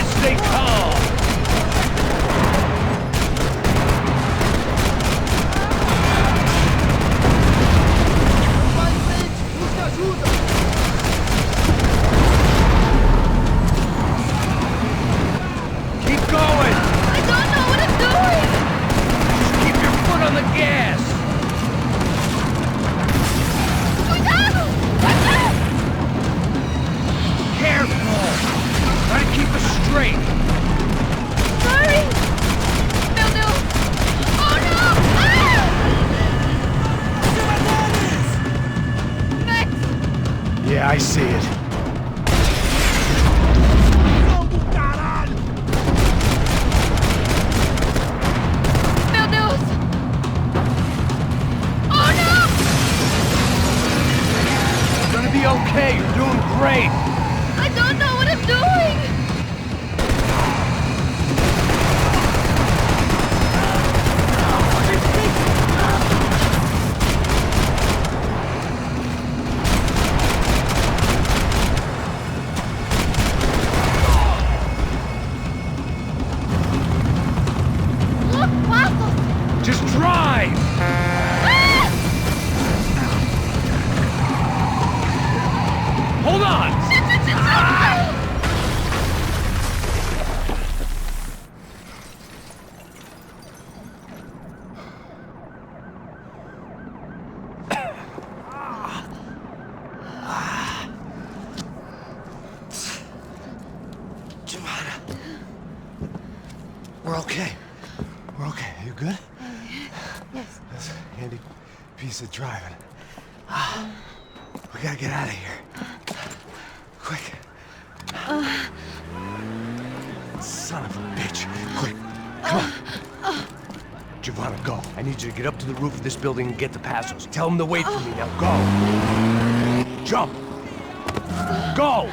Stay calm! Keep going! I don't know what I'm doing! Just keep your foot on the gas! Cuidado! Careful! Try to keep us straight! Sorry! Meu Deus! Oh no! Ah! Max! Yeah, I see it. Meu Deus! Oh no! You're gonna be okay. You're doing great. I don't know what I'm doing! Look, Waffles! Just drive! Ah! Hold on! We're okay. We're okay. You good? Yes. That's a handy piece of driving. We gotta get out of here. Quick. Son of a bitch. Quick. Come on. Giovanna, go. I need you to get up to the roof of this building and get the Passos. Tell them to wait for me. Now go. Jump. Go!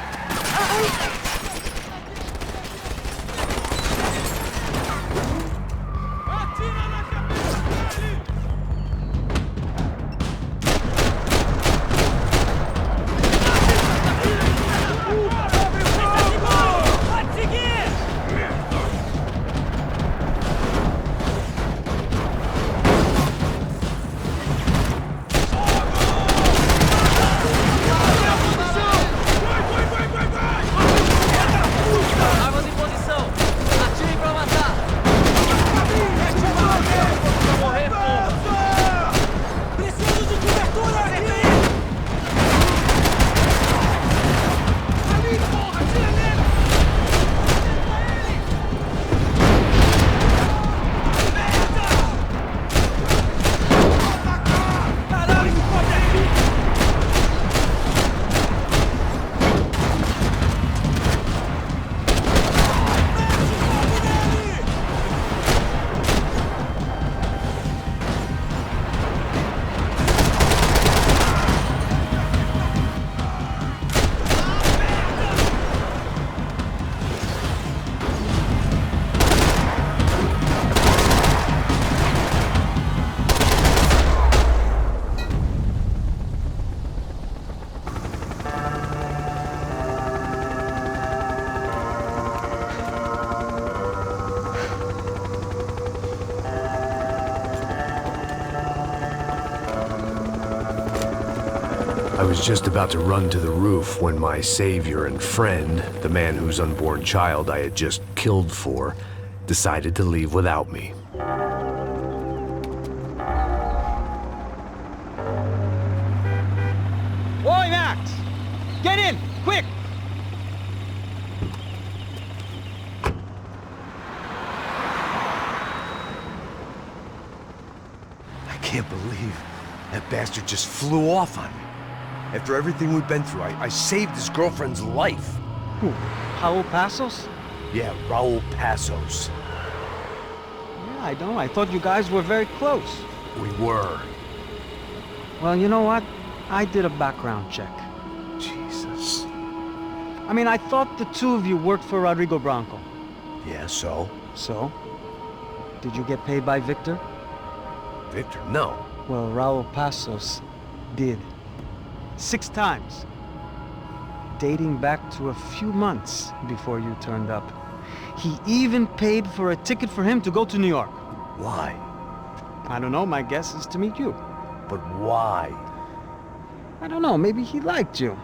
I was just about to run to the roof when my savior and friend, the man whose unborn child I had just killed for, decided to leave without me. Oi, Max! Get in, quick! I can't believe that bastard just flew off on me. After everything we've been through, I saved his girlfriend's life. Who? Raul Passos? Yeah, Raul Passos. Yeah, I know. I thought you guys were very close. We were. Well, you know what? I did a background check. Jesus. I mean, I thought the two of you worked for Rodrigo Branco. Yeah, so? So? Did you get paid by Victor? Victor, no. Well, Raul Passos did. 6 times. Dating back to a few months before you turned up. He even paid for a ticket for him to go to New York. Why? I don't know, my guess is to meet you. But why? I don't know, maybe he liked you.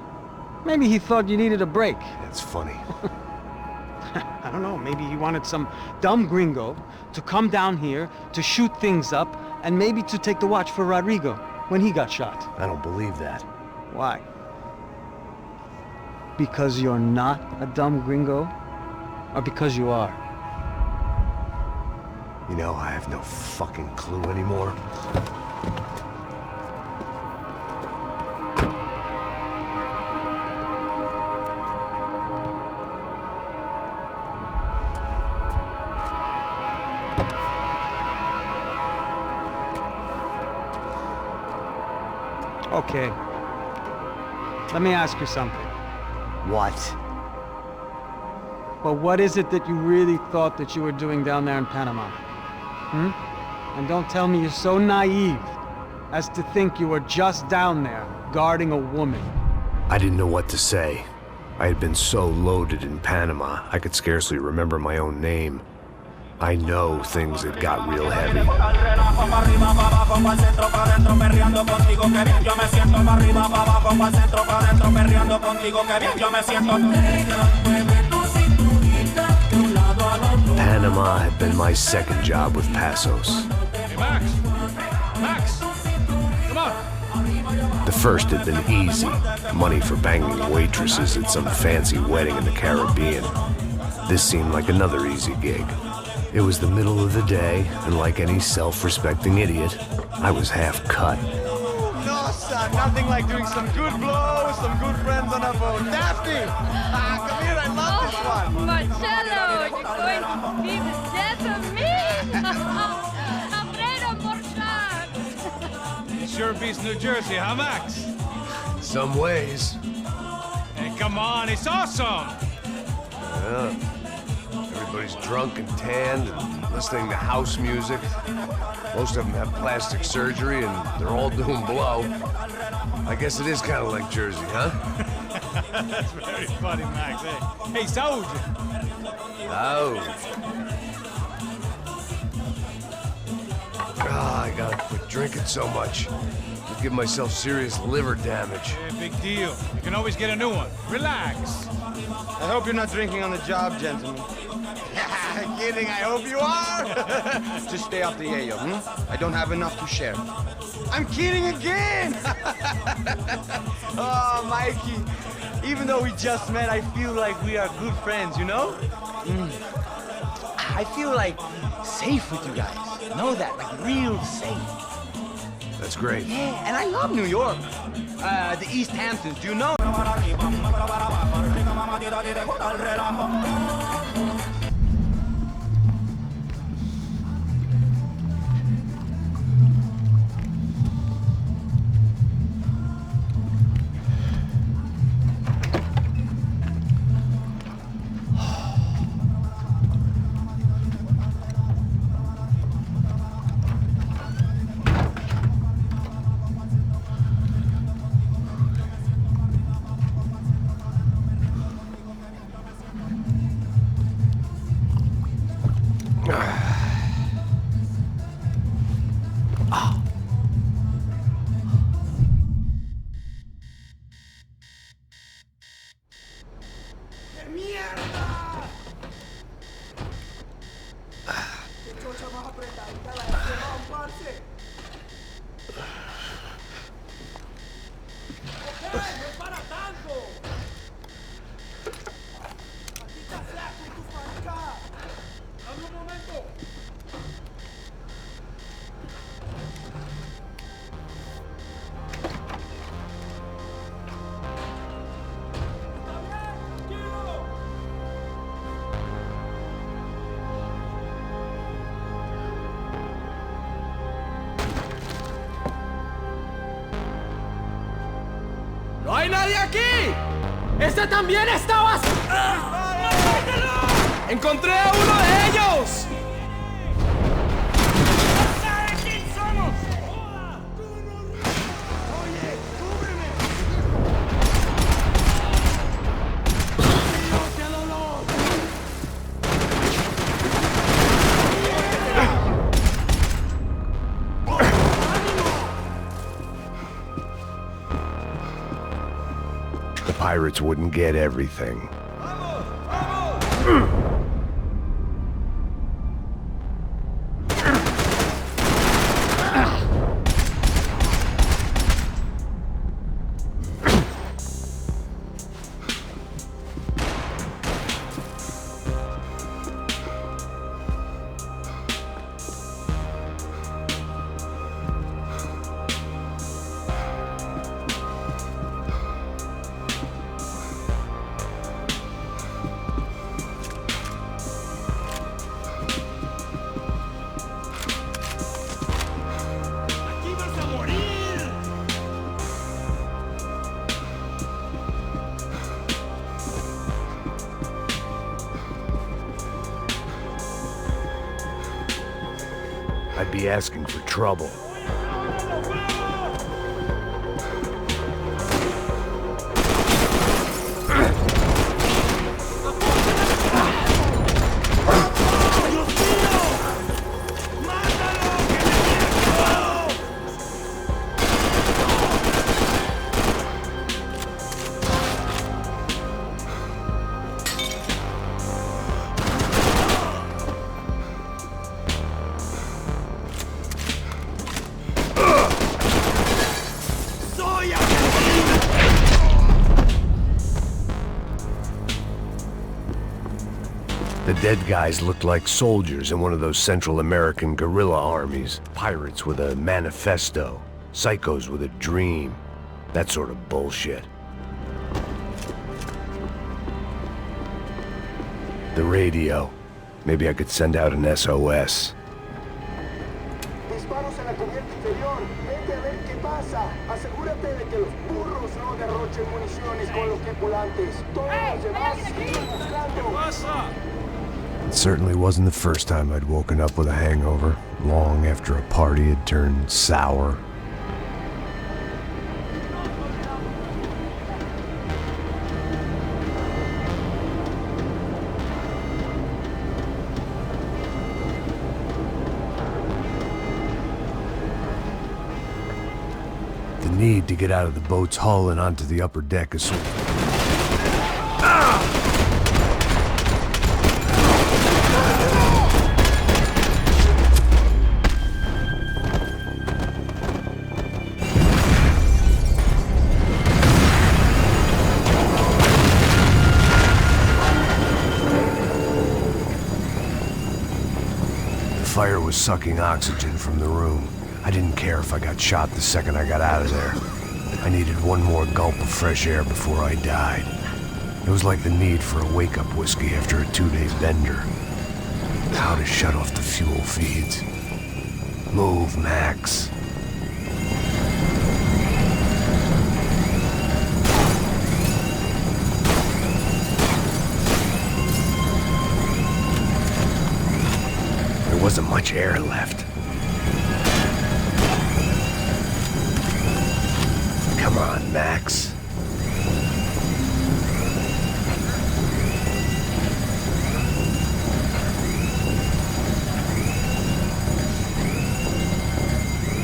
Maybe he thought you needed a break. That's funny. I don't know, maybe he wanted some dumb gringo to come down here to shoot things up and maybe to take the watch for Rodrigo when he got shot. I don't believe that. Why? Because you're not a dumb gringo? Or because you are? You know, I have no fucking clue anymore. Okay. Let me ask you something. What? Well, what is it that you really thought that you were doing down there in Panama? And don't tell me you're so naive as to think you were just down there guarding a woman. I didn't know what to say. I had been so loaded in Panama, I could scarcely remember my own name. I know things had got real heavy. Panama had been my second job with Passos. Hey, Max! Max! Come on! The first had been easy, money for banging waitresses at some fancy wedding in the Caribbean. This seemed like another easy gig. It was the middle of the day, and like any self-respecting idiot, I was half cut. No, son, nothing like doing some good blows, some good friends on a boat. Daphne! Come here, I love this one. Marcello, you're going to be the death of me. Alfredo Morchan. It sure beats New Jersey, huh, Max? In some ways. Hey, come on, it's awesome! Yeah. Everybody's drunk and tanned and listening to house music. Most of them have plastic surgery and they're all doing blow. I guess it is kind of like Jersey, huh? That's very funny, Max. Hey, Saúde! Oh. Ah, I gotta quit drinking so much. I'll give myself serious liver damage. Yeah, big deal. You can always get a new one. Relax. I hope you're not drinking on the job, gentlemen. Kidding, I hope you are. Just stay off the yayo, I don't have enough to share. I'm kidding again! Oh, Mikey, even though we just met, I feel like we are good friends, you know? I feel like safe with you guys. Know that, like real safe. That's great. Yeah, and I love New York. The East Hamptons, do you know? ¡No hay nadie aquí! ¡Este también estaba... ¡Encontré a uno de ellos! pirates wouldn't get everything. I'd be asking for trouble. The dead guys looked like soldiers in one of those Central American guerrilla armies. Pirates with a manifesto, psychos with a dream. That sort of bullshit. The radio. Maybe I could send out an SOS. Disparos en la cubierta inferior. Vete a ver qué pasa. Asegúrate de que los burros no derrochen municiones con los tripulantes. Todos los demás siguen buscando. It certainly wasn't the first time I'd woken up with a hangover, long after a party had turned sour. The need to get out of the boat's hull and onto the upper deck is sort of... The fire was sucking oxygen from the room. I didn't care if I got shot the second I got out of there. I needed one more gulp of fresh air before I died. It was like the need for a wake-up whiskey after a 2-day bender. How to shut off the fuel feeds. Move, Max. There wasn't much air left. Come on, Max.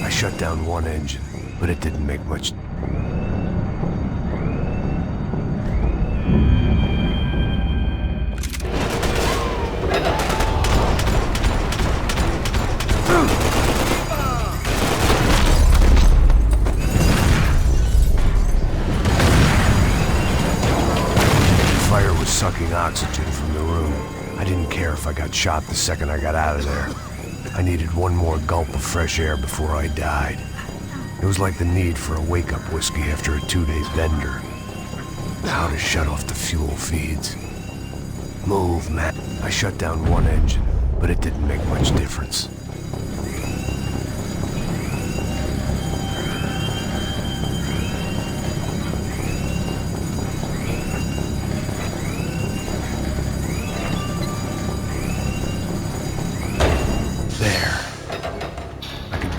I shut down one engine, but it didn't make much. Sucking oxygen from the room. I didn't care if I got shot the second I got out of there. I needed one more gulp of fresh air before I died. It was like the need for a wake-up whiskey after a 2-day bender. How to shut off the fuel feeds. Move, Matt. I shut down one engine, but it didn't make much difference.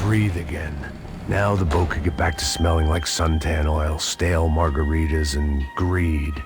Breathe again. Now the boat could get back to smelling like suntan oil, stale margaritas, and greed.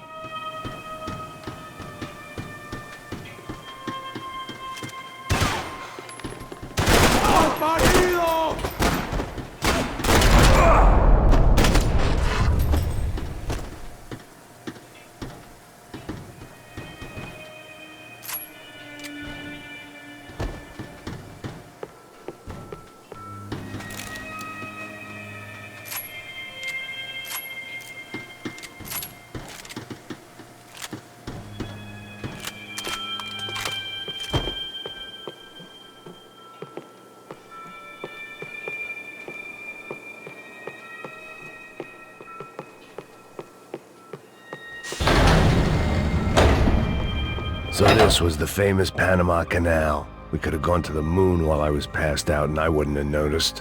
This was the famous Panama Canal. We could have gone to the moon while I was passed out and I wouldn't have noticed.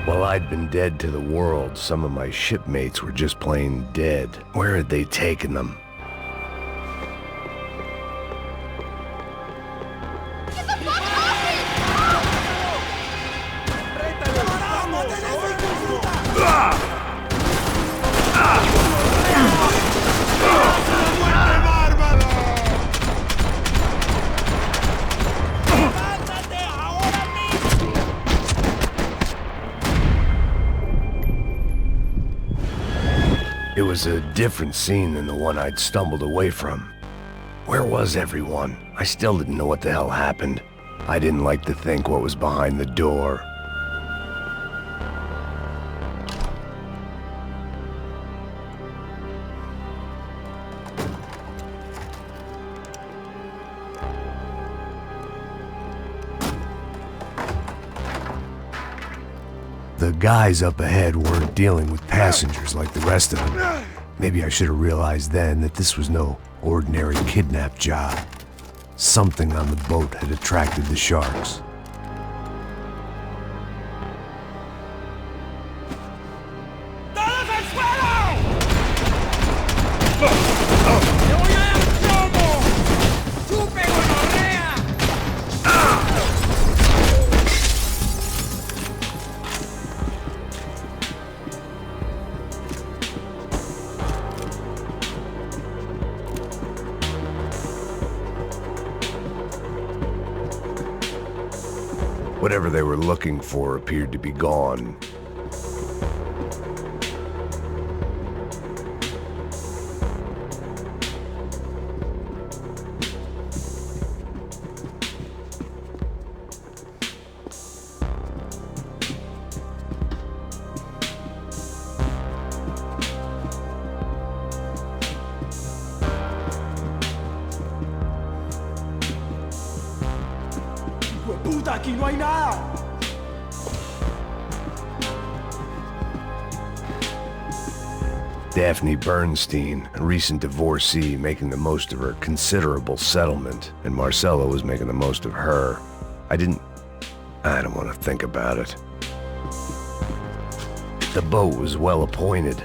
While I'd been dead to the world, some of my shipmates were just plain dead. Where had they taken them? It was a different scene than the one I'd stumbled away from. Where was everyone? I still didn't know what the hell happened. I didn't like to think what was behind the door. The guys up ahead weren't dealing with passengers like the rest of them. Maybe I should have realized then that this was no ordinary kidnap job. Something on the boat had attracted the sharks. Whatever they were looking for appeared to be gone. ¡Puta, aquí no hay nada! Daphne Bernstein, a recent divorcee, making the most of her considerable settlement, and Marcella was making the most of her. I don't want to think about it. The boat was well appointed.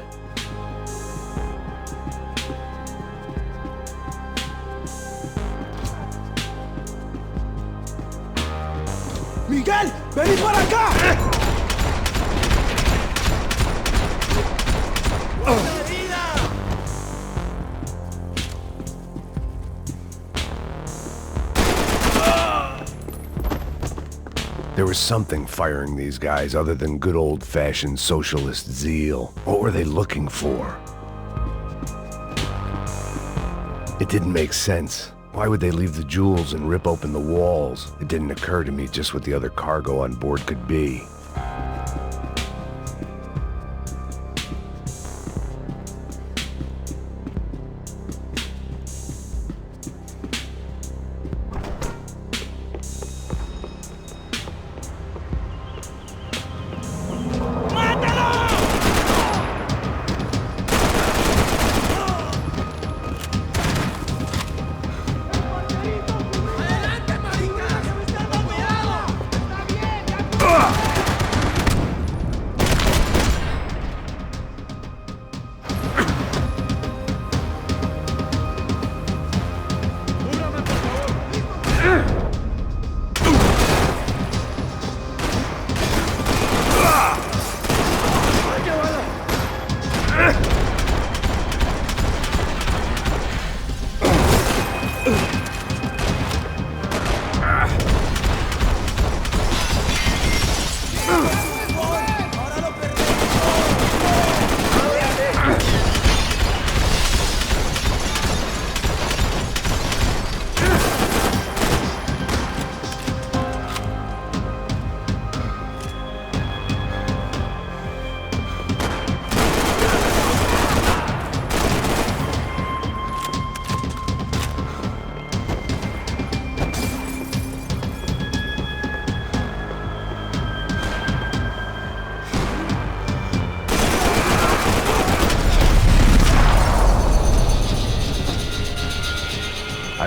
¡Miguel! ¡Vení para acá! There was something firing these guys other than good old-fashioned socialist zeal. What were they looking for? It didn't make sense. Why would they leave the jewels and rip open the walls? It didn't occur to me just what the other cargo on board could be.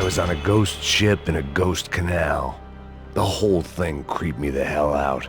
was on a ghost ship in a ghost canal. The whole thing creeped me the hell out.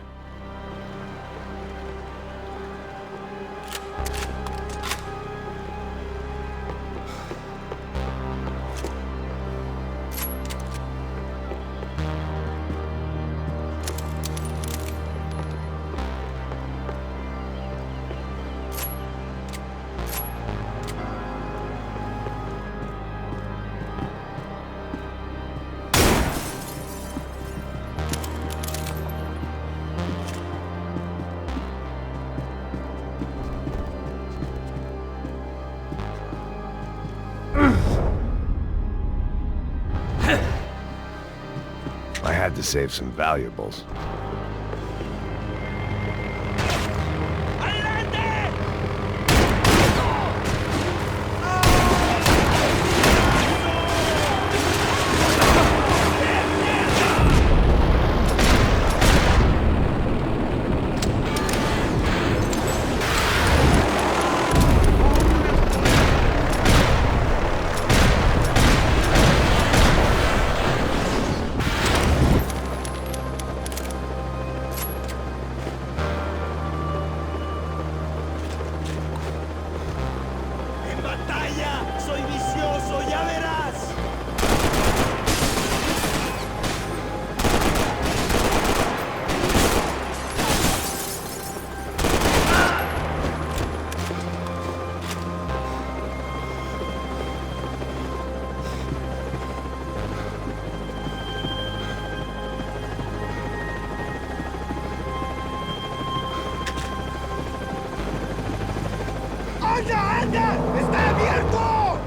I had to save some valuables. ¡Anda, anda! ¡Está abierto!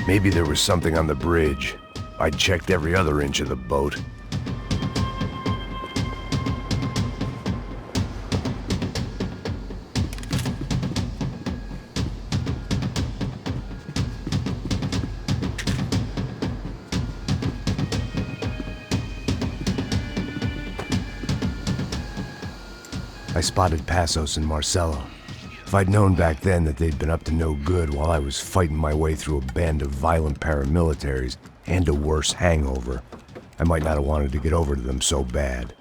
Maybe there was something on the bridge. I'd checked every other inch of the boat. I spotted Passos and Marcelo. If I'd known back then that they'd been up to no good while I was fighting my way through a band of violent paramilitaries and a worse hangover, I might not have wanted to get over to them so bad.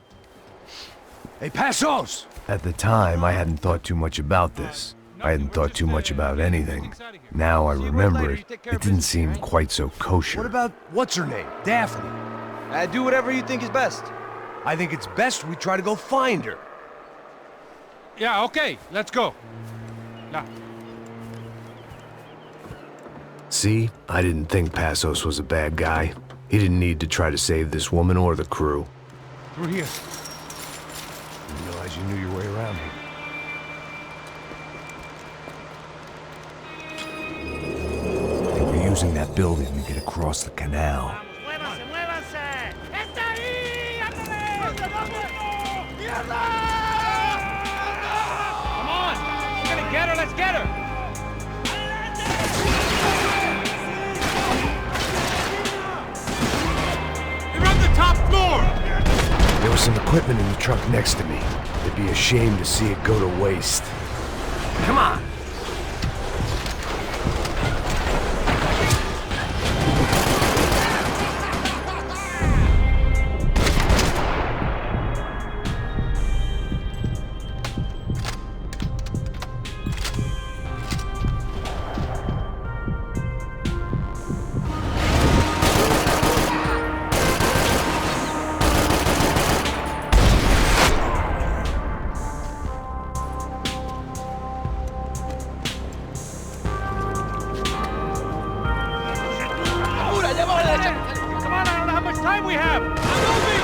Hey, Passos! At the time, I hadn't thought too much about this. I hadn't thought too much about anything. Now I remember it, it didn't seem quite so kosher. What about, what's her name? Daphne. Do whatever you think is best. I think it's best we try to go find her. Yeah, okay, let's go. Yeah. See, I didn't think Passos was a bad guy. He didn't need to try to save this woman or the crew. Through here. Didn't realize you knew your way around here. I think we're using that building to get across the canal. ¡Muévanse, muévanse! ¡Está ahí! ¡Ándale! Come on! We're gonna get her, let's get her! They're on the top floor! There was some equipment in the truck next to me. It'd be a shame to see it go to waste. Come on! Come on, I don't know how much time we have! I'm moving!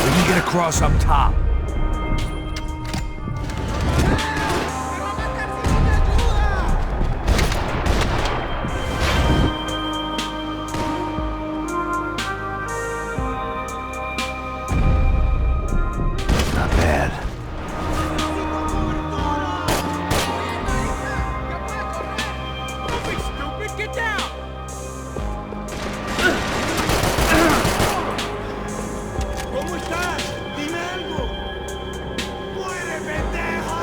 We can get across up top. Not bad. Don't be stupid, get down! ¿Cómo estás? Dime algo. ¡Muere, pendejo!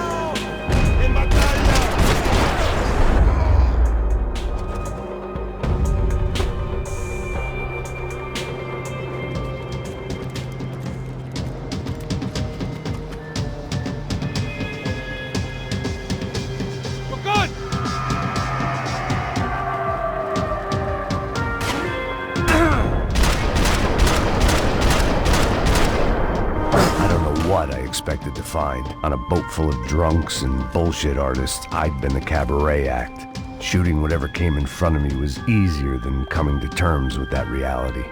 ¡En batalla! We're good! I don't know what I expected to find. On a boat full of drunks and bullshit artists, I'd been the cabaret act. Shooting whatever came in front of me was easier than coming to terms with that reality.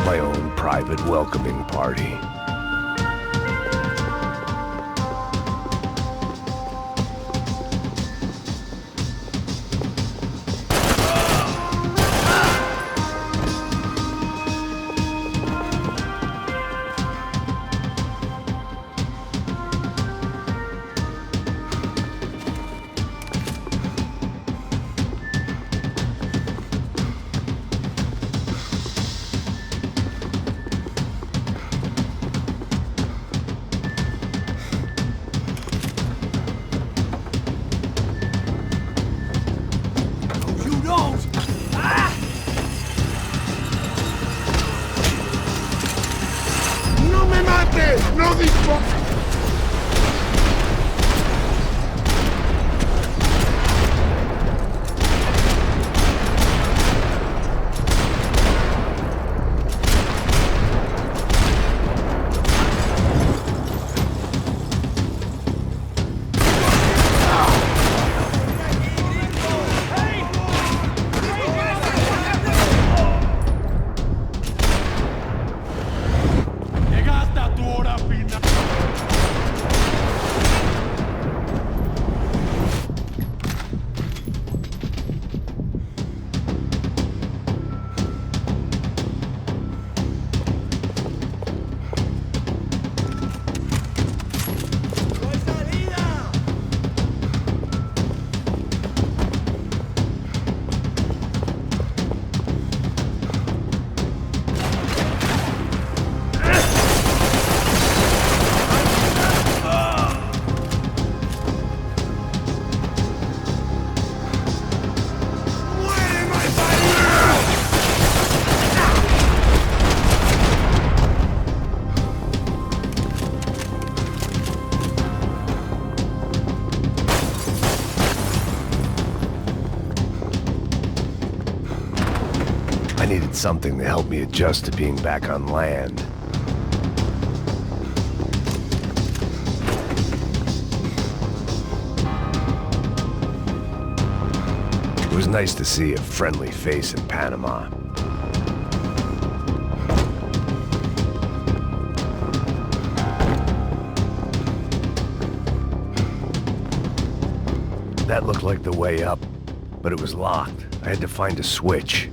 My own private welcoming party. You don't! ¡No me mates! ¡No dispares! I needed something to help me adjust to being back on land. It was nice to see a friendly face in Panama. That looked like the way up, but it was locked. I had to find a switch.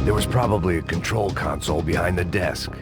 There was probably a control console behind the desk.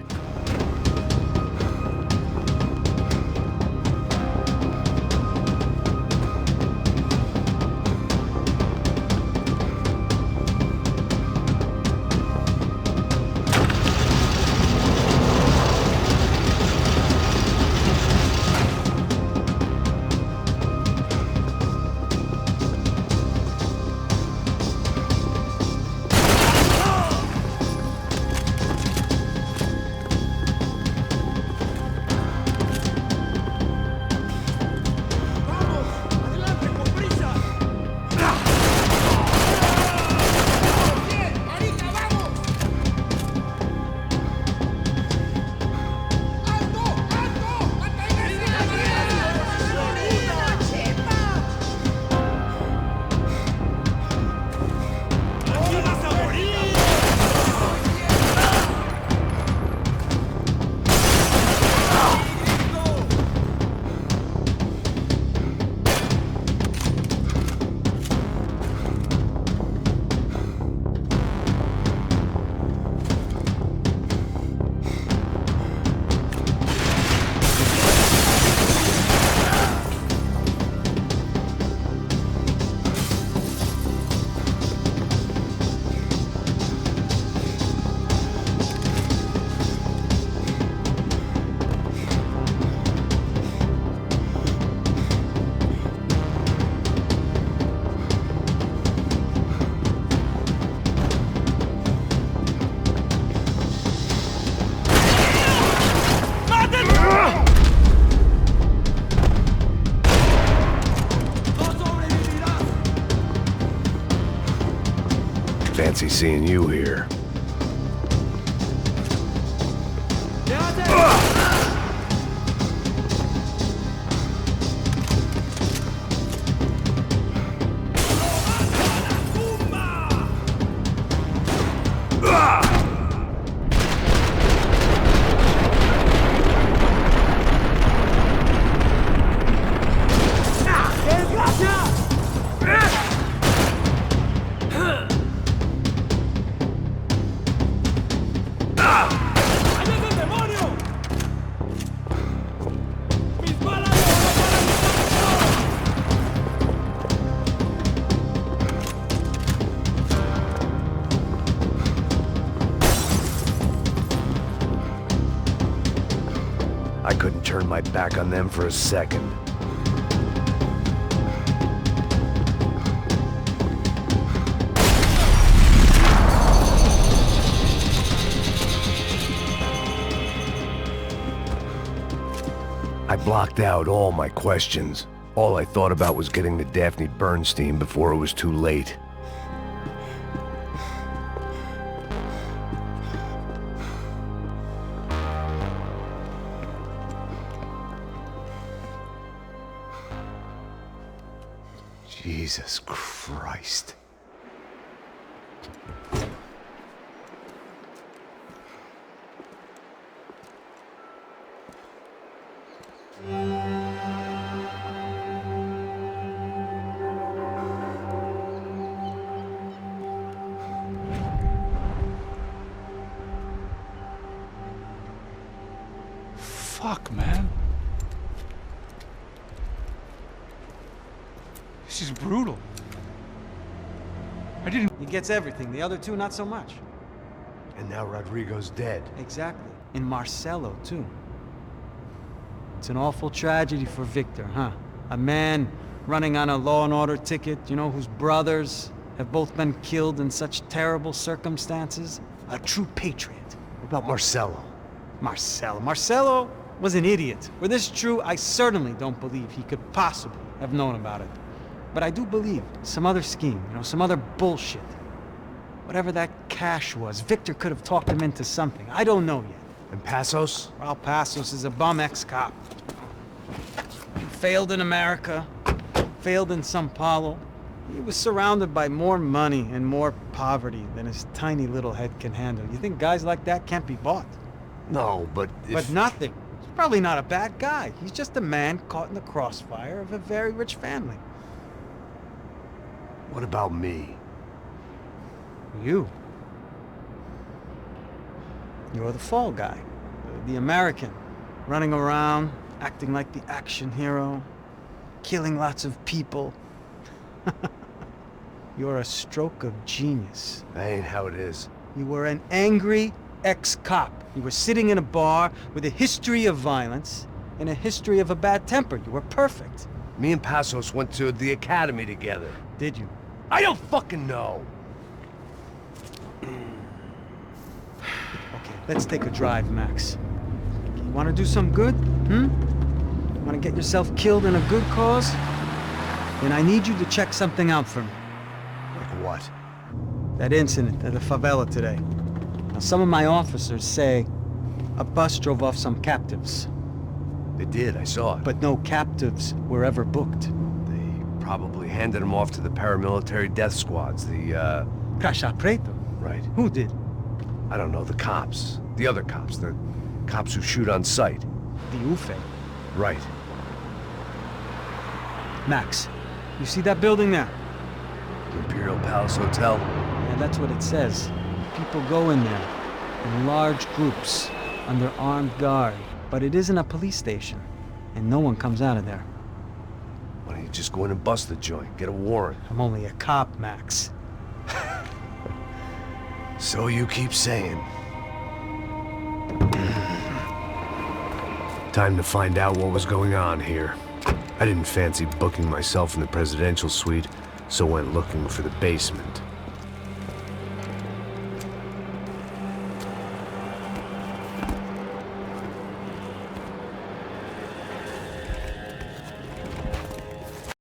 Fancy seeing you here. I couldn't turn my back on them for a second. I blocked out all my questions. All I thought about was getting to Daphne Bernstein before it was too late. Jesus Christ. Fuck, man. This is brutal. I didn't... He gets everything, the other two not so much. And now Rodrigo's dead. Exactly. And Marcelo, too. It's an awful tragedy for Victor, huh? A man running on a law and order ticket, you know, whose brothers have both been killed in such terrible circumstances. A true patriot. What about Marcelo? Marcelo? was an idiot. Were this true, I certainly don't believe he could possibly have known about it. But I do believe some other scheme, some other bullshit. Whatever that cash was, Victor could have talked him into something. I don't know yet. And Passos? Well, Passos is a bum ex-cop. He failed in America, failed in Sao Paulo. He was surrounded by more money and more poverty than his tiny little head can handle. You think guys like that can't be bought? No, but But nothing. He's probably not a bad guy. He's just a man caught in the crossfire of a very rich family. What about me? You. You're the fall guy. The American. Running around, acting like the action hero. Killing lots of people. You're a stroke of genius. That ain't how it is. You were an angry ex-cop. You were sitting in a bar with a history of violence and a history of a bad temper. You were perfect. Me and Passos went to the academy together. Did you? I don't fucking know. Okay, let's take a drive, Max. You want to do some good? Want to get yourself killed in a good cause? Then I need you to check something out for me. Like what? That incident at the favela today. Now, some of my officers say a bus drove off some captives. They did, I saw it. But no captives were ever booked. They probably handed them off to the paramilitary death squads, the, Caixa Preto? Right. Who did? I don't know, the cops. The other cops. The cops who shoot on sight. The UFE. Right. Max, you see that building there? The Imperial Palace Hotel? Yeah, that's what it says. People go in there, in large groups, under armed guard. But it isn't a police station, and no one comes out of there. Why don't you just go in and bust the joint, get a warrant? I'm only a cop, Max. So you keep saying. Time to find out what was going on here. I didn't fancy booking myself in the presidential suite, so went looking for the basement.